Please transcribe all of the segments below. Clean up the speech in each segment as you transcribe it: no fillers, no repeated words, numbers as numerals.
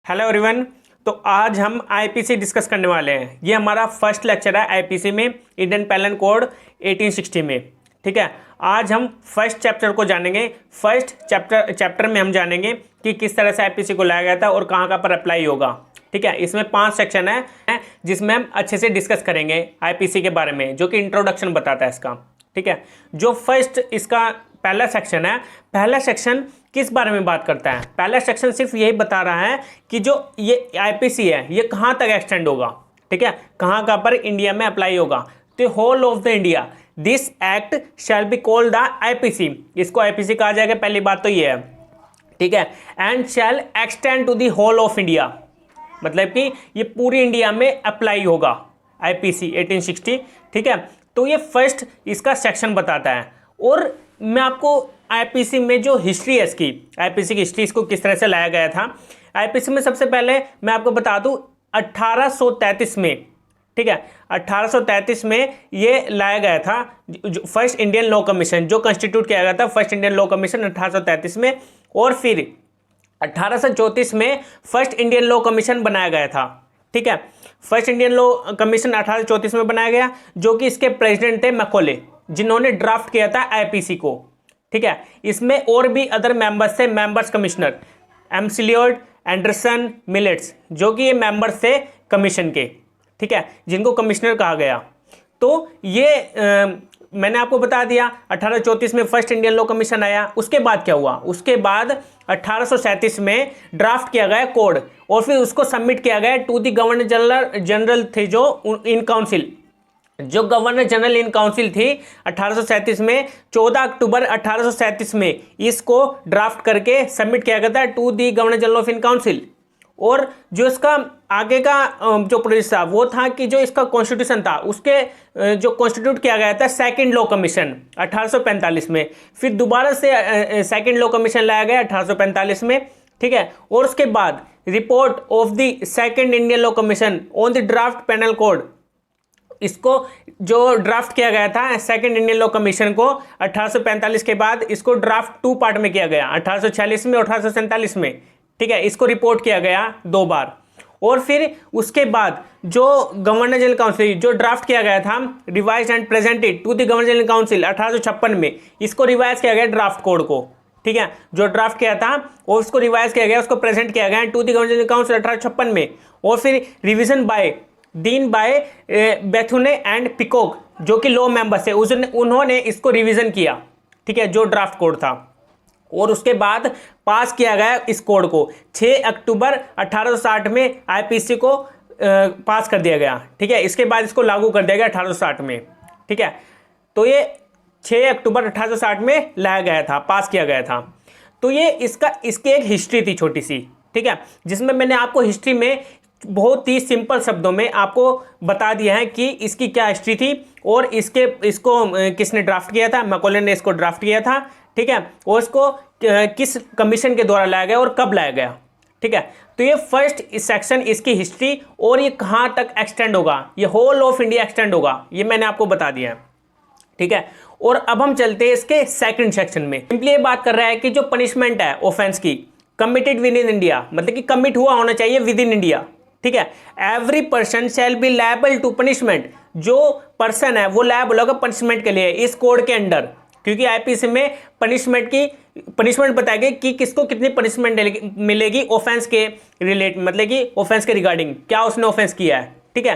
Hello everyone. तो आज हम आईपीसी डिस्कस करने वाले हैं। ये हमारा फर्स्ट लेक्चर है आईपीसी में, इंडियन पेनल कोड 1860 में। ठीक है, आज हम फर्स्ट चैप्टर को जानेंगे। फर्स्ट चैप्टर में हम जानेंगे कि किस तरह से आईपीसी को लाया गया था और कहाँ कहाँ पर अप्लाई होगा। ठीक है, इसमें 5 सेक्शन है जिसमें हम अच्छे से डिस्कस करेंगे आईपीसी के बारे में, जो कि इंट्रोडक्शन बताता है इसका। ठीक है, जो फर्स्ट इसका पहला सेक्शन है, पहला सेक्शन किस बारे में बात करता है? पहला सेक्शन सिर्फ यही बता रहा है कि जो ये आईपीसी है ये कहाँ तक एक्सटेंड होगा। ठीक है, कहाँ कहाँ पर इंडिया में अप्लाई होगा। तो whole of the India this act shall be called the IPC. इसको आईपीसी कहा जाएगा, पहली बात तो ये है। ठीक है, and shall extend to the whole of India, मतलब कि ये पूरी इंडिया में अप्लाई होगा आईपीसी 1860। ठीक है, तो ये फर्स्ट इसका सेक्शन बताता है। और मैं आपको आईपीसी में जो हिस्ट्री है इसकी, आईपीसी की हिस्ट्री, इसको किस तरह से लाया गया था आईपीसी में, सबसे पहले मैं आपको बता दूं 1833 में। ठीक है, 1833 में ये लाया गया था फर्स्ट इंडियन लॉ कमीशन, जो कंस्टिट्यूट किया गया था फर्स्ट इंडियन लॉ कमीशन 1833 में। और फिर 1834 में फर्स्ट इंडियन लॉ कमीशन बनाया गया था। ठीक है, फर्स्ट इंडियन लॉ कमीशन 1834 में बनाया गया, जो कि इसके प्रेसिडेंट थे मैकॉले, जिन्होंने ड्राफ्ट किया था आईपीसी को। ठीक है, इसमें और भी अदर मेंबर्स थे, मेंबर्स कमिश्नर एमसीलियोड, एंडरसन, मिलेट्स, जो कि ये मेंबर्स थे कमीशन के। ठीक है, जिनको कमिश्नर कहा गया। तो ये मैंने आपको बता दिया 1834 में फर्स्ट इंडियन लॉ कमीशन आया। उसके बाद क्या हुआ? उसके बाद 1837 में ड्राफ्ट किया गया कोड, और फिर उसको सबमिट किया गया टू दी गवर्नर जनरल थे जो इन काउंसिल, जो गवर्नर जनरल इन काउंसिल थी 1837 में। 14 अक्टूबर 1837 में इसको ड्राफ्ट करके सबमिट किया गया था to the governor general of in council. और जो इसका आगे का जो प्रोसेस था वो था कि जो इसका कॉन्स्टिट्यूशन था उसके जो कॉन्स्टिट्यूट किया गया था सेकंड लॉ कमीशन 1845 में। फिर दोबारा से सेकंड लॉ कमीशन लाया गया 1845 में। ठीक है, और उसके बाद report of the second Indian law commission on the draft penal code, इसको जो ड्राफ्ट किया गया था सेकंड इंडियन लॉ कमीशन को 1845 के बाद, इसको ड्राफ्ट 2 पार्ट में किया गया 1846 में और 1847 में। ठीक है, इसको रिपोर्ट किया गया 2 बार। और फिर उसके बाद जो गवर्नर जनरल काउंसिल जो ड्राफ्ट किया गया था revise and presented to the governor general council 1856 में, इसको रिवाइज किया गया ड्राफ्ट कोड को। ठीक है, जो ड्राफ्ट किया था और उसको रिवाइज किया गया, उसको प्रेजेंट किया गया to the governor general council 1856 में। और फिर revision by dean by Bethune and Peacock, जो कि लॉ मेंबर्स थे, उन्होंने इसको रिवीजन किया। ठीक है, जो ड्राफ्ट कोड था, और उसके बाद पास किया गया इस कोड को 6 अक्टूबर 1860 में आईपीसी को पास कर दिया गया। ठीक है, इसके बाद इसको लागू कर दिया गया 1860 में। ठीक है, तो ये 6 अक्टूबर 1860 में लाया गया था, पास किया गया था। तो ये इसकी एक हिस्ट्री थी छोटी सी। ठीक है, जिसमें मैंने आपको हिस्ट्री में बहुत ही सिंपल शब्दों में आपको बता दिया है कि इसकी क्या हिस्ट्री थी और इसको किसने ड्राफ्ट किया था। मैकॉले ने इसको ड्राफ्ट किया था। ठीक है, और इसको किस कमीशन के द्वारा लाया गया और कब लाया गया। ठीक है, तो ये फर्स्ट सेक्शन इसकी हिस्ट्री, और ये कहाँ तक एक्सटेंड होगा, ये होल ऑफ इंडिया एक्सटेंड होगा, ये मैंने आपको बता दिया है। ठीक है, और अब हम चलते हैं इसके सेकंड सेक्शन में। सिंपली ये बात कर रहा है कि जो पनिशमेंट है ऑफेंस की, कमिटेड विद इन इंडिया, मतलब कि कमिट हुआ होना चाहिए विद इन इंडिया। ठीक है, every person shall be liable to punishment, जो पर्सन है वो लायबल होगा पनिशमेंट के लिए इस कोड के अंडर, क्योंकि आईपीसी में पनिशमेंट बताई गई कि किसको कितनी पनिशमेंट मिलेगी ऑफेंस के रिलेट, मतलब कि ऑफेंस के रिगार्डिंग क्या उसने ऑफेंस किया है। ठीक है,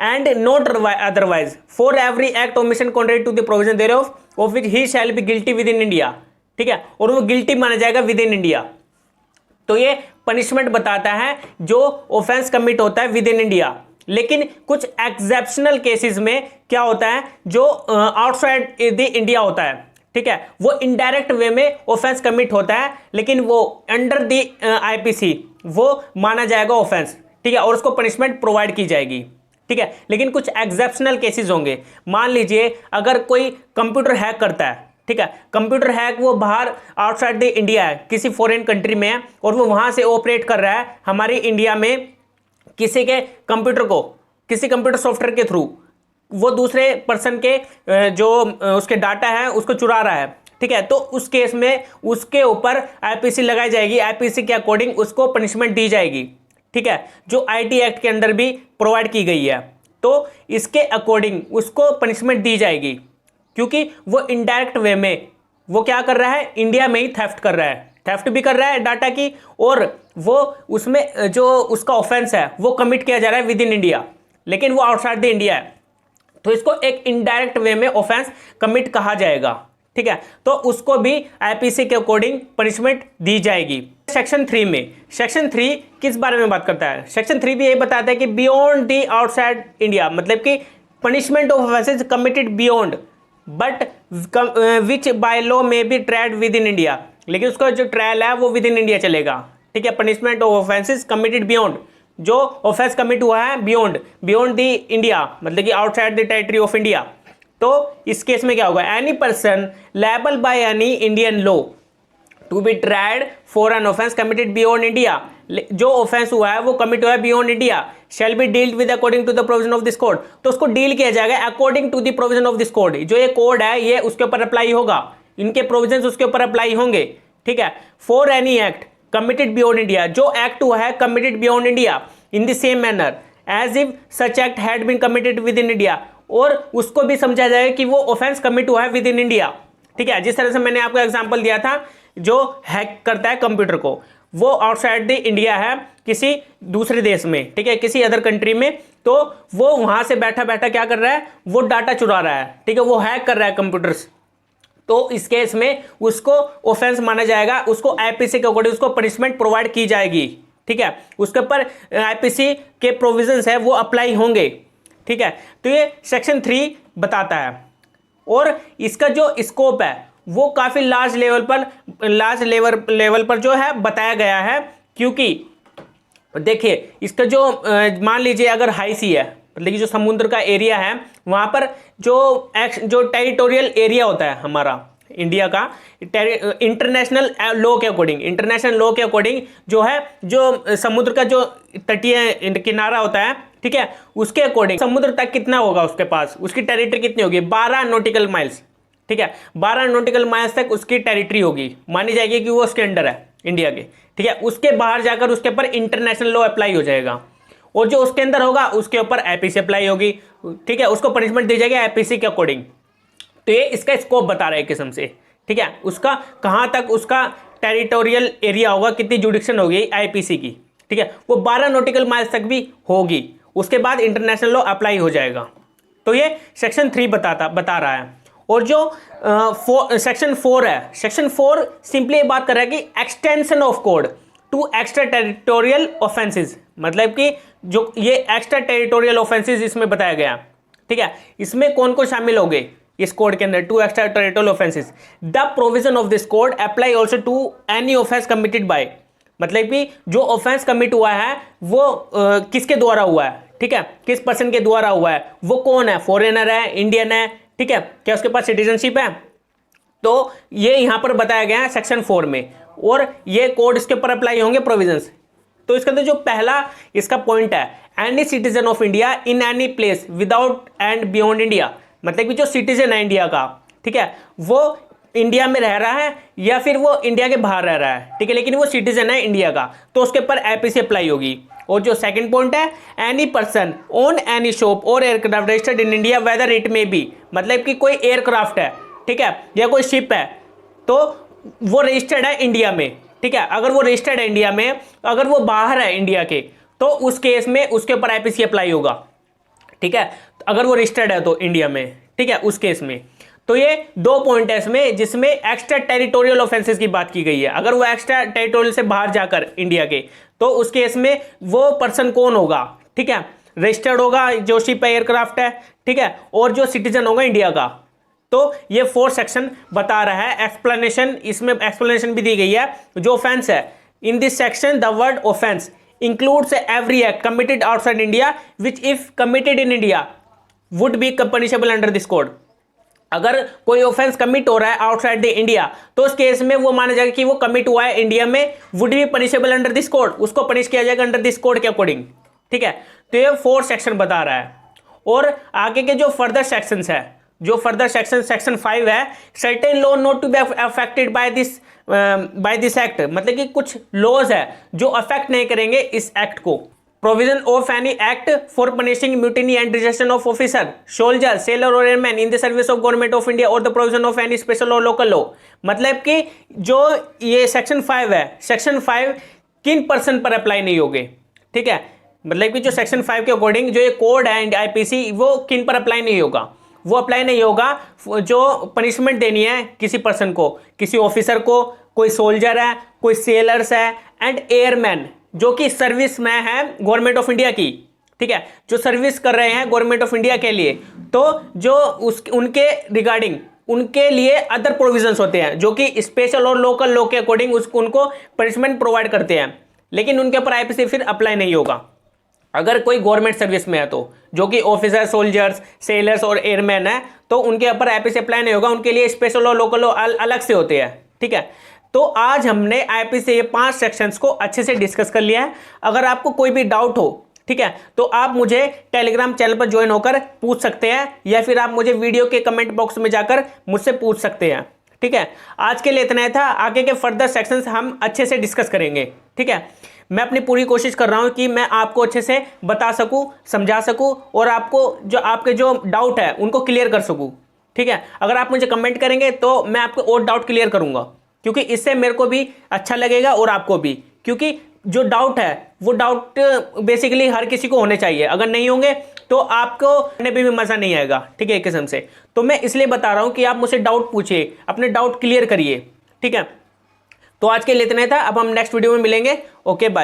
and not otherwise for every act omission contrary to the provision thereof of which he shall be guilty within India. ठीक है, और वो गिल्टी माना जाएगा विद इन इंडिया। तो ये पनिशमेंट बताता है जो ऑफेंस कमिट होता है विद इन इंडिया। लेकिन कुछ एक्सेप्शनल केसेस में क्या होता है, जो आउटसाइड द इंडिया होता है, ठीक है, वो इनडायरेक्ट वे में ऑफेंस कमिट होता है, लेकिन वो अंडर द आईपीसी वो माना जाएगा ऑफेंस। ठीक है, और उसको पनिशमेंट प्रोवाइड की जाएगी। ठीक है, लेकिन कुछ एक्सेप्शनल केसेस होंगे। मान लीजिए अगर कोई कंप्यूटर हैक करता है, ठीक है, कंप्यूटर हैक वो बाहर आउटसाइड द इंडिया है, किसी फॉरेन कंट्री में है, और वो वहां से ऑपरेट कर रहा है हमारी इंडिया में किसी के कंप्यूटर को, किसी कंप्यूटर सॉफ्टवेयर के थ्रू वो दूसरे पर्सन के जो उसके डाटा है उसको चुरा रहा है। ठीक है, तो उस केस में उसके ऊपर आईपीसी लगाई जाएगी, आईपीसी के अकॉर्डिंग उसको पनिशमेंट दी जाएगी। ठीक है, जो आईटी एक्ट के अंदर भी प्रोवाइड की गई है। तो इसके अकॉर्डिंग उसको पनिशमेंट दी जाएगी, क्योंकि वो इनडायरेक्ट वे में वो क्या कर रहा है, इंडिया में ही थेफ्ट कर रहा है, थेफ्ट भी कर रहा है डाटा की, और वो उसमें जो उसका ऑफेंस है वो कमिट किया जा रहा है विद इन इंडिया, लेकिन वो आउटसाइड द इंडिया है, तो इसको एक इनडायरेक्ट वे में ऑफेंस कमिट कहा जाएगा। ठीक है, तो उसको भी आईपीसी के अकॉर्डिंग पनिशमेंट दी जाएगी। सेक्शन 3 में, सेक्शन 3 किस बारे में बात करता है? सेक्शन 3 भी यही बताता है कि बियॉन्ड दी आउटसाइड इंडिया, मतलब कि punishment of offences committed beyond but which by law may be tried within India, लेकिन उसका जो ट्रायल है वो विद इन इंडिया चलेगा। ठीक है, punishment of offences committed beyond, जो ऑफेंस कमिट हुआ है बियॉन्ड दी इंडिया, मतलब कि outside the territory of India. तो इस केस में क्या होगा, any person liable by any Indian law to be tried for an offence committed beyond India, जो ऑफेंस हुआ है वो कमिट हुआ है beyond India, shall be dealt with according to the provision of this code, तो उसको deal किया जाएगा according to the provision of this code. जो ये कोड है ये उसके ऊपर अप्लाई होगा, इनके प्रोविजंस उसके ऊपर अप्लाई होंगे। ठीक है, for any act committed beyond India, जो एक्ट हुआ है committed beyond India in the same manner as if such act had been committed within India, और उसको भी समझा जाएगा कि वो ऑफेंस कमिट हुआ है विद इन इंडिया। ठीक है, जिस तरह से मैंने आपको एग्जांपल दिया था, जो हैक करता है कंप्यूटर को, वो आउटसाइड द इंडिया है किसी दूसरे देश में, ठीक है, किसी अदर कंट्री में, तो वो वहां से बैठा बैठा क्या कर रहा है, वो डाटा चुरा रहा है। ठीक है, वो हैक कर रहा है कंप्यूटर्स, तो इस केस में उसको ऑफेंस माना जाएगा, उसको आईपीसी के अकॉर्डिंग उसको पनिशमेंट प्रोवाइड की जाएगी। ठीक है, उसके ऊपर आईपीसी के प्रोविजंस है वो अप्लाई होंगे। ठीक है, तो ये सेक्शन 3 बताता है, और इसका जो स्कोप है वो काफ़ी लार्ज लेवल पर जो है बताया गया है, क्योंकि देखिए इसका जो मान लीजिए अगर हाई सी है, मतलब कि जो समुद्र का एरिया है, वहाँ पर जो टेरिटोरियल एरिया होता है हमारा इंडिया का, इंटरनेशनल लॉ के अकॉर्डिंग जो है, जो समुद्र का जो तटीय किनारा होता है, ठीक है, उसके अकॉर्डिंग समुद्र तक कितना होगा उसके पास, उसकी टेरिटरी कितनी होगी, 12 नॉटिकल माइल्स। ठीक है, 12 नॉटिकल माइल्स तक उसकी टेरिटरी होगी, मानी जाएगी कि वो उसके अंडर है इंडिया के। ठीक है, उसके बाहर जाकर उसके ऊपर इंटरनेशनल लॉ अप्लाई हो जाएगा, और जो उसके अंदर होगा उसके ऊपर आईपीसी अप्लाई होगी। ठीक है, उसको पनिशमेंट दी जाएगी आईपीसी के अकॉर्डिंग। तो ये इसका स्कोप बता रहा है एक किस्म से। ठीक है, उसका कहाँ तक उसका टेरिटोरियल एरिया होगा, कितनी जुडिक्शन होगी आईपीसी की। ठीक है, वो 12 नॉटिकल माइल्स तक भी होगी, उसके बाद इंटरनेशनल लॉ अप्लाई हो जाएगा। तो ये सेक्शन 3 बता रहा है। और जो सेक्शन 4 है, सेक्शन 4 सिंपली ये बात कर रहा है कि extension of code to extra territorial offences, मतलब कि जो ये एक्स्ट्रा टेरिटोरियल ऑफेंसेस इसमें बताया गया। ठीक है, इसमें कौन कौन शामिल हो गए इस कोड के अंदर, 2 extra territorial offences. The provision of this code apply also to any offence committed by, मतलब कि जो ऑफेंस कमिट हुआ है वो किसके द्वारा हुआ है, ठीक है, किस पर्सन के द्वारा हुआ है, वो कौन है, फॉरेनर है, इंडियन है, ठीक है, क्या उसके पास सिटीजनशिप है, तो ये यहां पर बताया गया है सेक्शन 4 में, और ये कोड इसके ऊपर अप्लाई होंगे प्रोविजंस। तो इसके अंदर जो पहला इसका पॉइंट है, any citizen of India in any place without and beyond India, मतलब कि जो सिटीजन है इंडिया का, ठीक है, वो इंडिया में रह रहा है या फिर वो इंडिया के बाहर रह रहा है, ठीक है, लेकिन वो सिटीजन है इंडिया का, तो उसके ऊपर आईपीसी अप्लाई होगी। और जो सेकंड पॉइंट है, any person on any ship or aircraft registered in India whether it may be, मतलब कि कोई एयरक्राफ्ट है, ठीक है, या कोई शिप है, तो वो रजिस्टर्ड है इंडिया में। ठीक है, अगर वो रजिस्टर्ड है इंडिया में, अगर वो बाहर है इंडिया के, तो उस केस में उसके ऊपर आईपीसी अप्लाई होगा। ठीक है, अगर वो रजिस्टर्ड है तो इंडिया में, ठीक है, उस केस में। तो ये 2 पॉइंट है इसमें, जिसमें एक्स्ट्रा टेरिटोरियल ऑफेंसेस की बात की गई है। अगर वो एक्स्ट्रा टेरिटोरियल से बाहर जाकर इंडिया के, तो उस केस में वो पर्सन कौन होगा, ठीक है, रजिस्टर्ड होगा, जो शिप है, एयरक्राफ्ट है, ठीक है, और जो सिटीजन होगा इंडिया का। तो ये 4 सेक्शन बता रहा है। एक्सप्लेनेशन, इसमें एक्सप्लेनेशन भी दी गई है। जो ऑफेंस है, in this section the word offence includes every act committed outside India which if committed in India would be punishable under this code। अगर कोई ऑफेंस कमिट हो रहा है आउटसाइड द इंडिया, तो उस केस में वो माना जाएगा कि वो कमिट हुआ है इंडिया में, would be punishable under this code, उसको पनिश किया जाएगा अंडर दिस कोड के अकॉर्डिंग। ठीक है, तो ये 4 सेक्शन बता रहा है। और आगे के जो फर्दर सेक्शंस है, जो फर्दर सेक्शन 5 है, certain law not to be affected by this act, मतलब कि कुछ लॉज है जो अफेक्ट नहीं करेंगे इस एक्ट को। Provision of any act for punishing mutiny and desertion of officer, soldier, sailor और airman in the service of government of India और the provision of any special और लोकल लॉ, मतलब कि जो ये सेक्शन 5 है, सेक्शन 5 किन पर्सन पर अप्लाई नहीं होगे, ठीक है, मतलब कि जो सेक्शन 5 के अकॉर्डिंग जो ये कोड है आईपीसी, वो किन पर अप्लाई नहीं होगा, वो अप्लाई नहीं होगा जो पनिशमेंट देनी है किसी पर्सन को, किसी ऑफिसर को, कोई सोल्जर है, कोई सेलर्स है एंड एयरमैन जो कि सर्विस में है गवर्नमेंट ऑफ इंडिया की, ठीक है, जो सर्विस कर रहे हैं गवर्नमेंट ऑफ इंडिया के लिए, तो जो उनके रिगार्डिंग उनके लिए अदर प्रोविजंस होते हैं जो कि स्पेशल और लोकल लॉ के अकॉर्डिंग उनको पनिशमेंट प्रोवाइड करते हैं, लेकिन उनके ऊपर आईपीसी फिर अप्लाई नहीं होगा अगर कोई गवर्नमेंट सर्विस में है, तो जो कि ऑफिसर, सोल्जर्स, सेलर्स और एयरमैन है, तो उनके ऊपर आईपीसी अप्लाई नहीं होगा, उनके लिए स्पेशल और लोकल लॉ अलग से होते हैं, ठीक है। तो आज हमने आईपीसी ये 5 सेक्शंस को अच्छे से डिस्कस कर लिया है। अगर आपको कोई भी डाउट हो, ठीक है, तो आप मुझे टेलीग्राम चैनल पर ज्वाइन होकर पूछ सकते हैं, या फिर आप मुझे वीडियो के कमेंट बॉक्स में जाकर मुझसे पूछ सकते हैं, ठीक है। आज के लिए इतना ही था, आगे के फर्दर सेक्शंस हम अच्छे से डिस्कस करेंगे, ठीक है। मैं अपनी पूरी कोशिश कर रहा हूं कि मैं आपको अच्छे से बता सकूं, समझा सकूं और आपको जो आपके जो डाउट है उनको क्लियर कर सकूं, ठीक है। अगर आप मुझे कमेंट करेंगे तो मैं आपको और डाउट क्लियर करूंगा, क्योंकि इससे मेरे को भी अच्छा लगेगा और आपको भी, क्योंकि जो डाउट है वो डाउट बेसिकली हर किसी को होने चाहिए, अगर नहीं होंगे तो आपको करने में भी मज़ा नहीं आएगा, ठीक है, एक किस्म से। तो मैं इसलिए बता रहा हूँ कि आप मुझसे डाउट पूछिए, अपने डाउट क्लियर करिए, ठीक है। तो आज के लिए इतना ही था, अब हम नेक्स्ट वीडियो में मिलेंगे। Okay, bye.